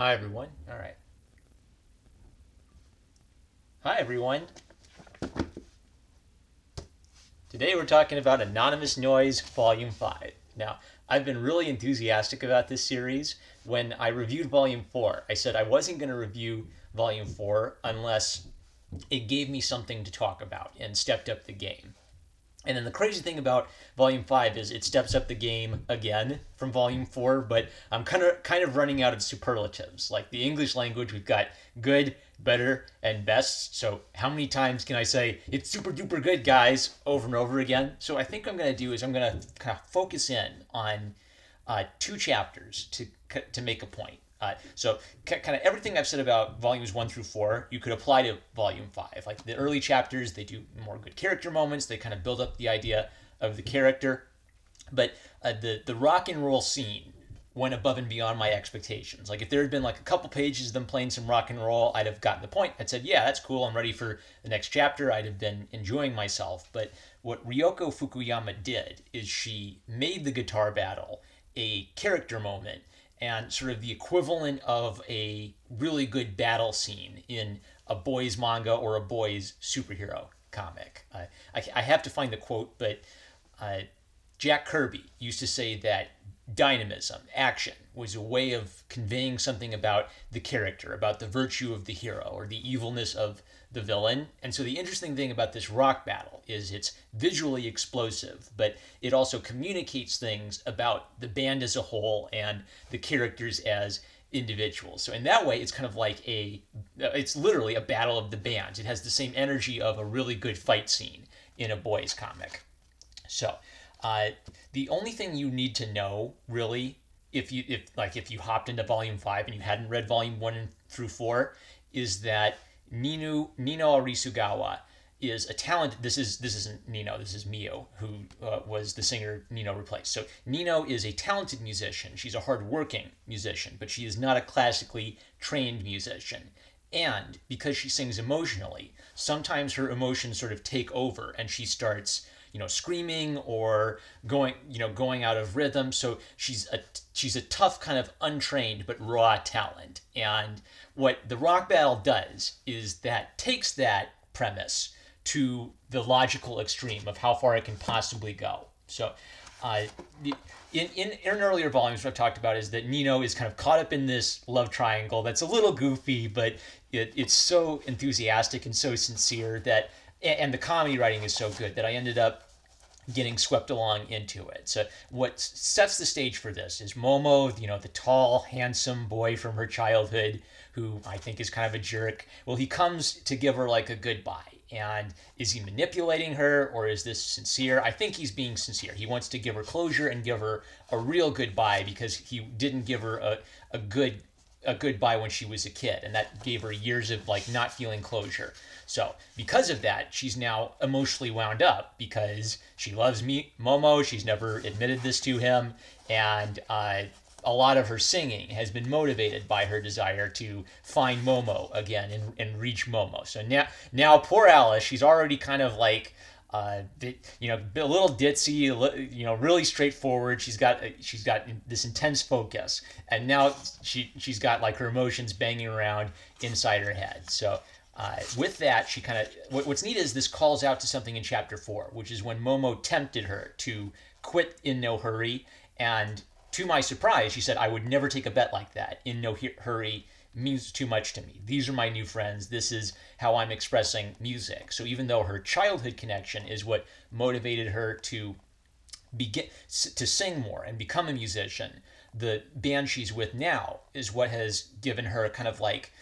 Hi, everyone. All right. Hi, everyone. Today we're talking about Anonymous Noise Volume 5. Now, I've been really enthusiastic about this series. When I reviewed Volume 4, I said I wasn't going to review Volume 4 unless it gave me something to talk about and stepped up the game. And then the crazy thing about Volume 5 is it steps up the game again from Volume 4, but I'm kind of running out of superlatives. Like the English language, we've got good, better, and best. So how many times can I say it's super duper good, guys, over and over again? So I think what I'm going to do is I'm going to kind of focus in on two chapters to make a point. So kind of everything I've said about volumes 1 through 4, you could apply to volume 5. Like the early chapters, they do more good character moments. They kind of build up the idea of the character. But the rock and roll scene went above and beyond my expectations. Like if there had been like a couple pages of them playing some rock and roll, I'd have gotten the point. I'd said, yeah, that's cool. I'm ready for the next chapter. I'd have been enjoying myself. But what Ryoko Fukuyama did is she made the guitar battle a character moment and sort of the equivalent of a really good battle scene in a boys manga or a boys superhero comic. I have to find the quote, but uh, Jack Kirby used to say that dynamism, action, was a way of conveying something about the character, about the virtue of the hero or the evilness of the villain. And so the interesting thing about this rock battle is it's visually explosive, but it also communicates things about the band as a whole and the characters as individuals. So in that way, it's kind of like it's literally a battle of the bands. It has the same energy of a really good fight scene in a boys comic. So uh, the only thing you need to know, really, if you hopped into Volume 5 and you hadn't read Volume 1 through 4, is that Nino Arisugawa is a talent. This isn't Nino. This is Mio, who was the singer Nino replaced. So Nino is a talented musician. She's a hardworking musician, but she is not a classically trained musician. And because she sings emotionally, sometimes her emotions sort of take over, and she starts screaming or going out of rhythm. So she's a tough kind of untrained but raw talent. And what the rock battle does is that takes that premise to the logical extreme of how far it can possibly go. So uh, in earlier volumes, what I've talked about is that Nino is kind of caught up in this love triangle that's a little goofy, but it's so enthusiastic and so sincere that, and the comedy writing is so good that I ended up getting swept along into it. So what sets the stage for this is Momo, the tall, handsome boy from her childhood who I think is kind of a jerk. Well, he comes to give her like a goodbye. And is he manipulating her or is this sincere? I think he's being sincere. He wants to give her closure and give her a real goodbye because he didn't give her a goodbye when she was a kid, and that gave her years of like not feeling closure. So because of that, she's now emotionally wound up because she loves Momo. She's never admitted this to him, and a lot of her singing has been motivated by her desire to find Momo again and reach Momo. So now poor Alice, she's already kind of like a little ditzy, really straightforward. She's got this intense focus, and now she's got like her emotions banging around inside her head. So with that, she kind of what's neat is this calls out to something in chapter 4, which is when Momo tempted her to quit In No Hurry, and to my surprise, she said, "I would never take a bet like that. In No Hurry means too much to me. These are my new friends. This is how I'm expressing music." So even though her childhood connection is what motivated her to begin to sing more and become a musician, the band she's with now is what has given her kind of like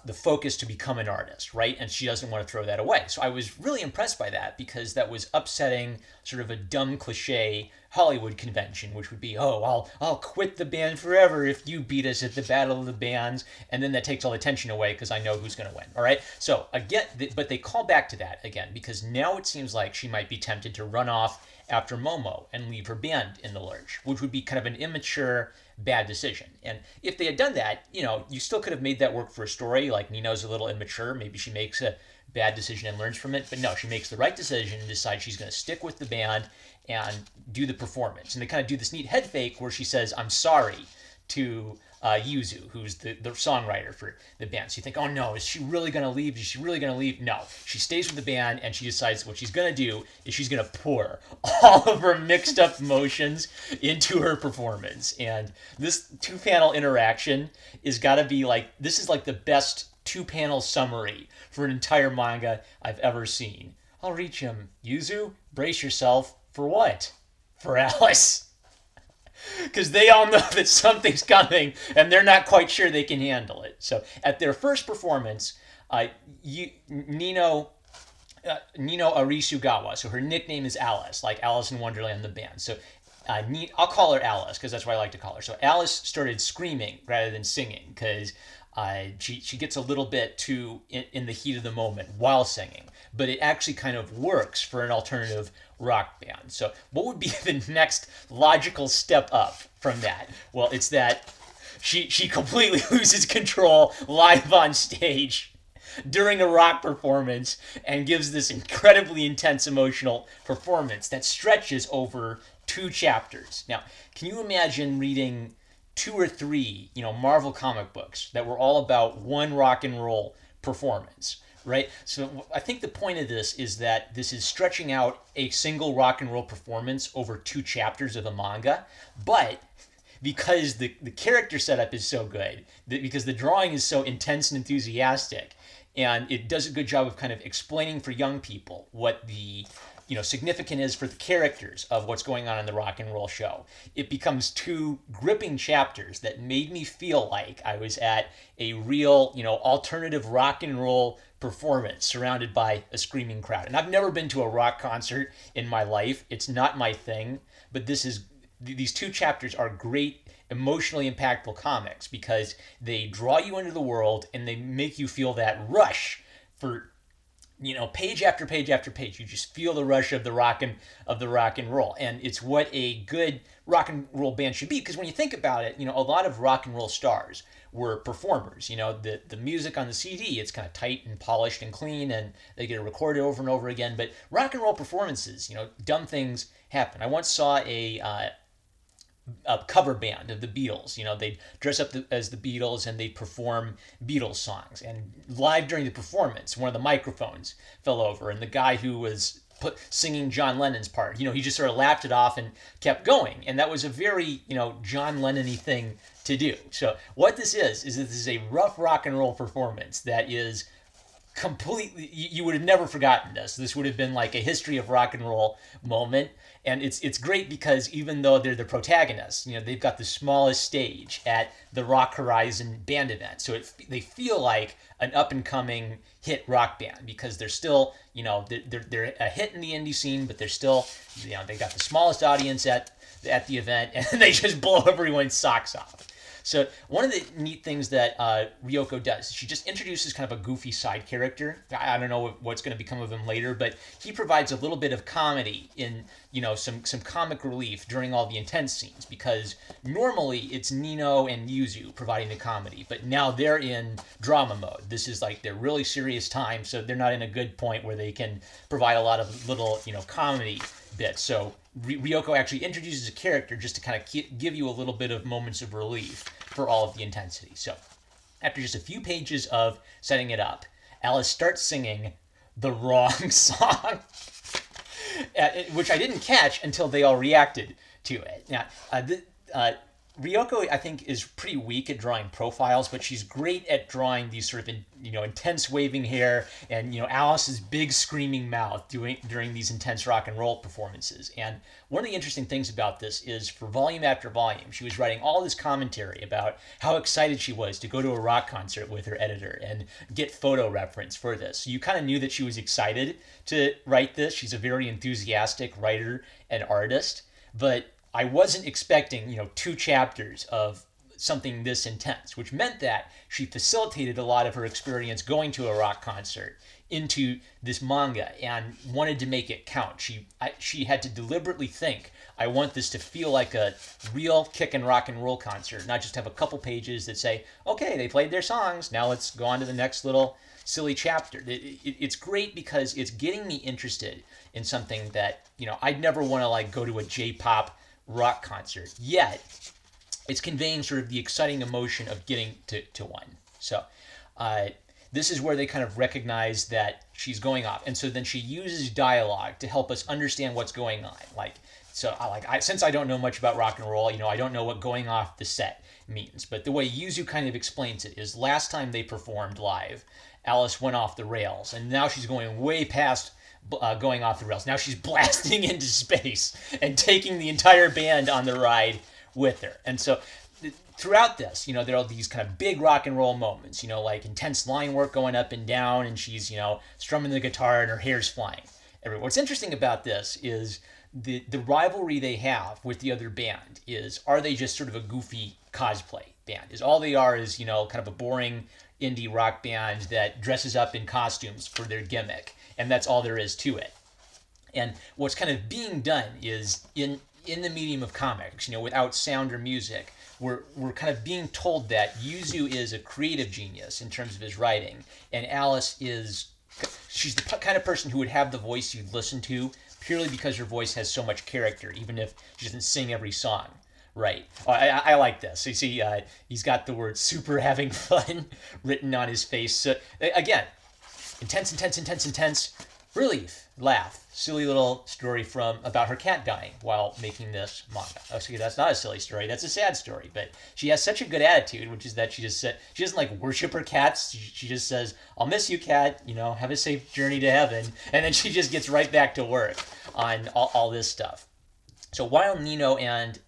the focus to become an artist, right? And she doesn't want to throw that away. So I was really impressed by that because that was upsetting sort of a dumb cliche Hollywood convention, which would be, oh, I'll quit the band forever if you beat us at the Battle of the Bands, and then that takes all the tension away because I know who's going to win. All right. So again, but they call back to that again because now it seems like she might be tempted to run off after Momo and leave her band in the lurch, which would be kind of an immature, bad decision. And if they had done that, you still could have made that work for a story. Like Nino's a little immature. Maybe she makes a bad decision and learns from it. But no, she makes the right decision and decides she's going to stick with the band and do the performance. And they kind of do this neat head fake where she says, "I'm sorry," to Yuzu, who's the songwriter for the band. So you think, oh no, is she really going to leave? Is she really going to leave? No. She stays with the band, and she decides what she's going to do is she's going to pour all of her mixed up emotions into her performance. And this two-panel interaction is got to be like, this is like the best two-panel summary for an entire manga I've ever seen. I'll reach him. Yuzu, brace yourself. For what? For Alice. Because they all know that something's coming, and they're not quite sure they can handle it. So at their first performance, Nino Arisugawa, so her nickname is Alice, like Alice in Wonderland, the band. So I'll call her Alice, because that's what I like to call her. So Alice started screaming rather than singing, because she gets a little bit too in the heat of the moment while singing. But it actually kind of works for an alternative rock band. So what would be the next logical step up from that? Well, it's that she completely loses control live on stage during a rock performance and gives this incredibly intense emotional performance that stretches over 2 chapters. Now, can you imagine reading 2 or 3, Marvel comic books that were all about one rock and roll performance? Right? So I think the point of this is that this is stretching out a single rock and roll performance over 2 chapters of the manga, but because the character setup is so good, because the drawing is so intense and enthusiastic, and it does a good job of kind of explaining for young people what the significant is for the characters of what's going on in the rock and roll show. It becomes 2 gripping chapters that made me feel like I was at a real, alternative rock and roll performance surrounded by a screaming crowd. And I've never been to a rock concert in my life. It's not my thing, but these 2 chapters are great, emotionally impactful comics because they draw you into the world and they make you feel that rush for page after page after page. You just feel the rush of the rock and roll, and it's what a good rock and roll band should be. Because when you think about it, a lot of rock and roll stars were performers. The music on the CD, it's kind of tight and polished and clean, and they get it recorded over and over again. But rock and roll performances, dumb things happen. I once saw a cover band of the Beatles. They'd dress up as the Beatles and they'd perform Beatles songs. And live during the performance, one of the microphones fell over, and the guy who was singing John Lennon's part, he just sort of laughed it off and kept going. And that was a very, John Lennon-y thing to do. So what this is that this is a rough rock and roll performance that is completely, you would have never forgotten this. This would have been like a history of rock and roll moment. And it's great because even though they're the protagonists, they've got the smallest stage at the Rock Horizon band event. So they feel like an up-and-coming hit rock band because they're still, they're a hit in the indie scene, but they're still, they got the smallest audience at the event, and they just blow everyone's socks off. So one of the neat things that Ryoko does, she just introduces kind of a goofy side character. I don't know what's going to become of him later, but he provides a little bit of comedy in, some comic relief during all the intense scenes, because normally it's Nino and Yuzu providing the comedy, but now they're in drama mode. This is like their really serious time, so they're not in a good point where they can provide a lot of little, comedy bits. So Ryoko actually introduces a character just to kind of give you a little bit of moments of relief for all of the intensity. So after just a few pages of setting it up, Alice starts singing the wrong song, which I didn't catch until they all reacted to it. Now, Ryoko, I think, is pretty weak at drawing profiles, but she's great at drawing these sort of, intense waving hair and, Alice's big screaming mouth during these intense rock and roll performances. And one of the interesting things about this is for volume after volume, she was writing all this commentary about how excited she was to go to a rock concert with her editor and get photo reference for this. So you kind of knew that she was excited to write this. She's a very enthusiastic writer and artist, but I wasn't expecting, 2 chapters of something this intense, which meant that she facilitated a lot of her experience going to a rock concert into this manga and wanted to make it count. She had to deliberately think, I want this to feel like a real kick and rock and roll concert, not just have a couple pages that say, okay, they played their songs, now let's go on to the next little silly chapter. It's great because it's getting me interested in something that, I'd never want to go to a J-pop rock concert. Yet, it's conveying sort of the exciting emotion of getting to one. So this is where they kind of recognize that she's going off. And so then she uses dialogue to help us understand what's going on. Since I don't know much about rock and roll, I don't know what going off the set means. But the way Yuzu kind of explains it is last time they performed live, Alice went off the rails. And now she's going way past going off the rails. Now she's blasting into space and taking the entire band on the ride with her. And so throughout this, there are these kind of big rock and roll moments, like intense line work going up and down, and she's, strumming the guitar and her hair's flying everywhere. What's interesting about this is the rivalry they have with the other band are they just sort of a goofy cosplay band? All they are is, kind of a boring indie rock band that dresses up in costumes for their gimmick, and that's all there is to it. And what's kind of being done is in the medium of comics, without sound or music, we're kind of being told that Yuzu is a creative genius in terms of his writing, and Alice she's the kind of person who would have the voice you'd listen to purely because her voice has so much character, even if she doesn't sing every song. Right. I like this. So you see, he's got the word super having fun written on his face. So, again, intense, relief, laugh. Silly little story about her cat dying while making this manga. Actually, that's not a silly story. That's a sad story. But she has such a good attitude, which is that she doesn't like worship her cats. She just says, "I'll miss you, cat. Have a safe journey to heaven." And then she just gets right back to work on all this stuff. So while Nino and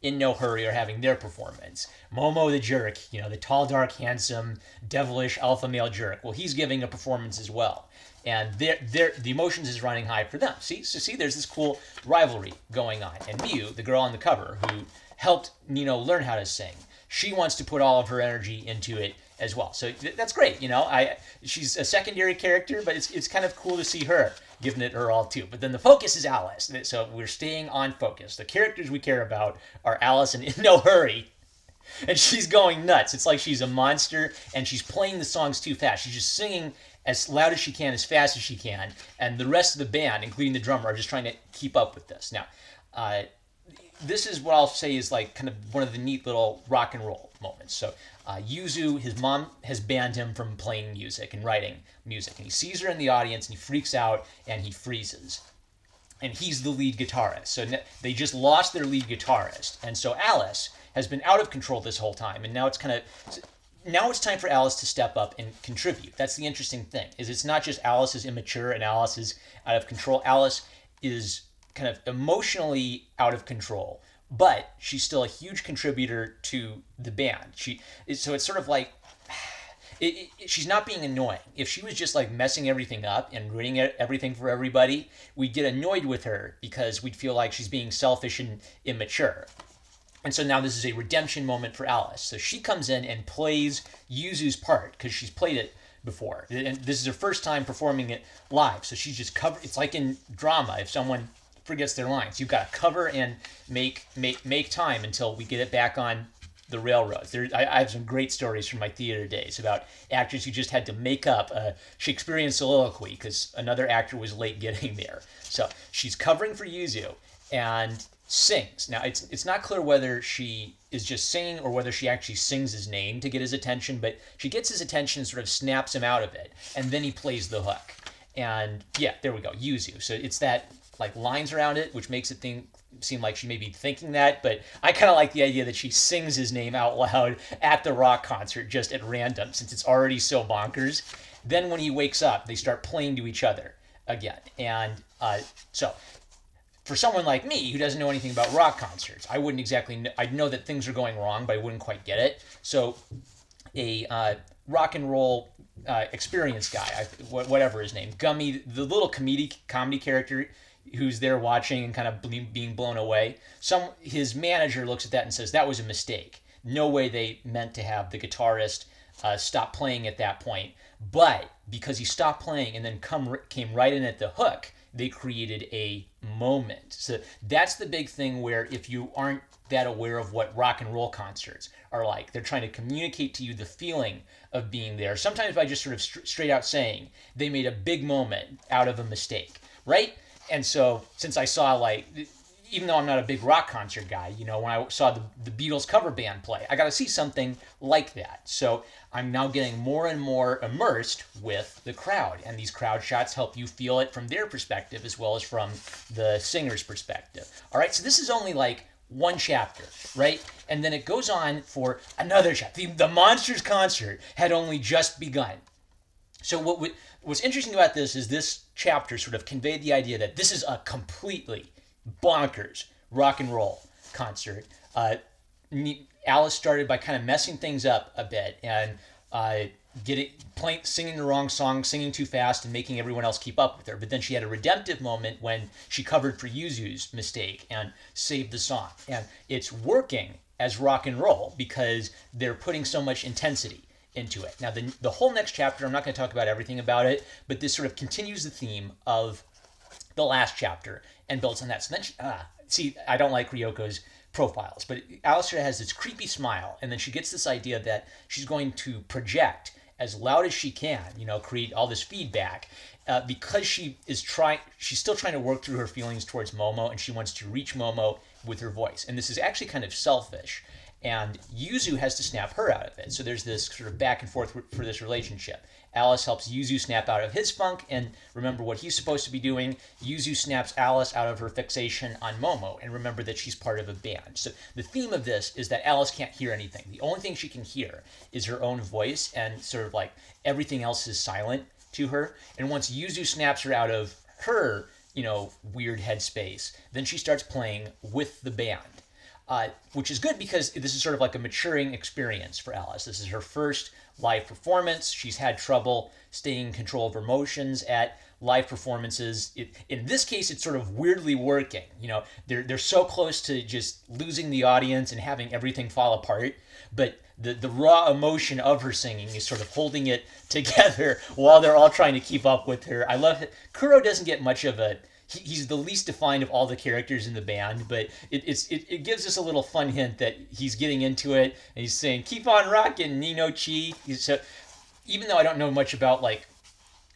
In No Hurry are having their performance, Momo the jerk, the tall, dark, handsome, devilish alpha male jerk, well, he's giving a performance as well. And the emotions is running high for them. See, there's this cool rivalry going on. And Miu, the girl on the cover, who helped Nino learn how to sing, she wants to put all of her energy into it as well. So that's great. She's a secondary character, but it's kind of cool to see her giving it her all too. But then the focus is Alice. So we're staying on focus. The characters we care about are Alice and In No Hurry. And she's going nuts. It's like she's a monster, and she's playing the songs too fast. She's just singing as loud as she can, as fast as she can, and the rest of the band, including the drummer, are just trying to keep up with this. Now, this is what I'll say is like kind of one of the neat little rock and roll moments. So Yuzu, his mom has banned him from playing music and writing music, and he sees her in the audience, and he freaks out, and he freezes. And he's the lead guitarist. So they just lost their lead guitarist, and so Alice has been out of control this whole time, and now it's time for Alice to step up and contribute. That's the interesting thing, is it's not just Alice is immature and Alice is out of control. Alice is kind of emotionally out of control, but she's still a huge contributor to the band. So it's sort of like, she's not being annoying. If she was just like messing everything up and ruining everything for everybody, we'd get annoyed with her because we'd feel like she's being selfish and immature. And so now this is a redemption moment for Alice. So she comes in and plays Yuzu's part because she's played it before. And this is her first time performing it live. So she's just covered. It's like in drama. If someone forgets their lines, you've got to cover and make time until we get it back on the railroads. I have some great stories from my theater days about actors who just had to make up a Shakespearean soliloquy because another actor was late getting there. So she's covering for Yuzu and sings. Now, it's not clear whether she is just singing or whether she actually sings his name to get his attention, but she gets his attention and sort of snaps him out of it, and then he plays the hook. And yeah, there we go, Yuzu. So it's that like lines around it, which makes it seem like she may be thinking that, but I kind of like the idea that she sings his name out loud at the rock concert just at random, since it's already so bonkers. Then when he wakes up, they start playing to each other again. And so for someone like me who doesn't know anything about rock concerts, I wouldn't exactly know. I'd know that things are going wrong, but I wouldn't quite get it. So a rock and roll experience guy, whatever his name, Gummy, the little comedy character who's there watching and kind of being blown away, his manager looks at that and says, that was a mistake. No way they meant to have the guitarist stop playing at that point. But because he stopped playing and then came right in at the hook, they created a moment. So that's the big thing, where if you aren't that aware of what rock and roll concerts are like, they're trying to communicate to you the feeling of being there, sometimes by just sort of straight out saying they made a big moment out of a mistake, right? And so since I saw, like, even though I'm not a big rock concert guy, you know, when I saw the Beatles cover band play, I got to see something like that. So I'm now getting more and more immersed with the crowd, and these crowd shots help you feel it from their perspective as well as from the singer's perspective. All right, so this is only like one chapter, right? And then it goes on for another chapter. The Monsters concert had only just begun. So what's interesting about this is this chapter sort of conveyed the idea that this is a completely bonkers rock and roll concert. Alice started by kind of messing things up a bit and singing the wrong song, singing too fast, and making everyone else keep up with her. But then she had a redemptive moment when she covered for Yuzu's mistake and saved the song. And it's working as rock and roll because they're putting so much intensity into it. Now, the whole next chapter, I'm not going to talk about everything about it, but this sort of continues the theme of the last chapter and builds on that. So then, see, I don't like Ryoko's profiles, but Alice has this creepy smile, and then she gets this idea that she's going to project as loud as she can, you know, create all this feedback, because she's still trying to work through her feelings towards Momo, and she wants to reach Momo with her voice. And this is actually kind of selfish, and Yuzu has to snap her out of it. So there's this sort of back and forth for this relationship. Alice helps Yuzu snap out of his funk and remember what he's supposed to be doing. Yuzu snaps Alice out of her fixation on Momo and remember that she's part of a band. So the theme of this is that Alice can't hear anything. The only thing she can hear is her own voice, and sort of like everything else is silent to her. And once Yuzu snaps her out of her, you know, weird headspace, then she starts playing with the band. Which is good because this is sort of like a maturing experience for Alice. This is her first live performance. She's had trouble staying in control of her emotions at live performances. In this case, it's sort of weirdly working. You know, they're so close to just losing the audience and having everything fall apart, but the raw emotion of her singing is sort of holding it together while they're all trying to keep up with her. I love it. Kuro doesn't get much of a... He's the least defined of all the characters in the band, but it gives us a little fun hint that he's getting into it, and he's saying, "Keep on rocking, Nino Chi." So even though I don't know much about like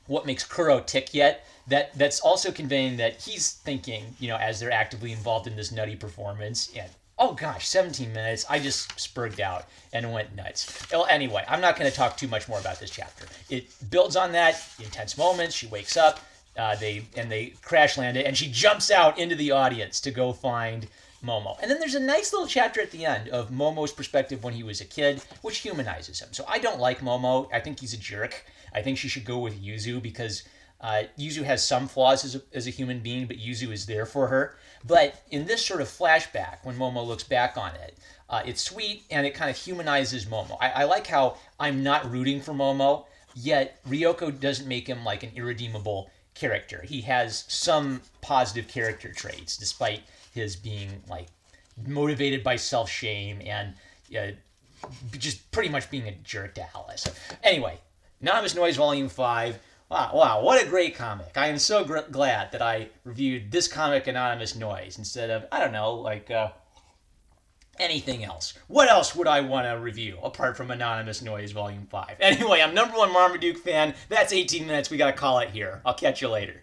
what makes Kuro tick yet, that's also conveying that he's thinking, you know, as they're actively involved in this nutty performance. And oh gosh, 17 minutes, I just spurged out and went nuts. Well, anyway, I'm not going to talk too much more about this chapter. It builds on that intense moments. She wakes up. They crash land it, and she jumps out into the audience to go find Momo. And then there's a nice little chapter at the end of Momo's perspective when he was a kid, which humanizes him. So I don't like Momo. I think he's a jerk. I think she should go with Yuzu because Yuzu has some flaws as a human being, but Yuzu is there for her. But in this sort of flashback, when Momo looks back on it, it's sweet and it kind of humanizes Momo. I like how I'm not rooting for Momo, yet Ryoko doesn't make him like an irredeemable character. He has some positive character traits, despite his being like motivated by self-shame and just pretty much being a jerk to Alice. Anyway, Anonymous Noise Volume 5. Wow, what a great comic. I am so glad that I reviewed this comic, Anonymous Noise, instead of, I don't know, like anything else. What else would I want to review apart from Anonymous Noise Volume 5? Anyway, I'm #1 Marmaduke fan. That's 18 minutes. We got to call it here. I'll catch you later.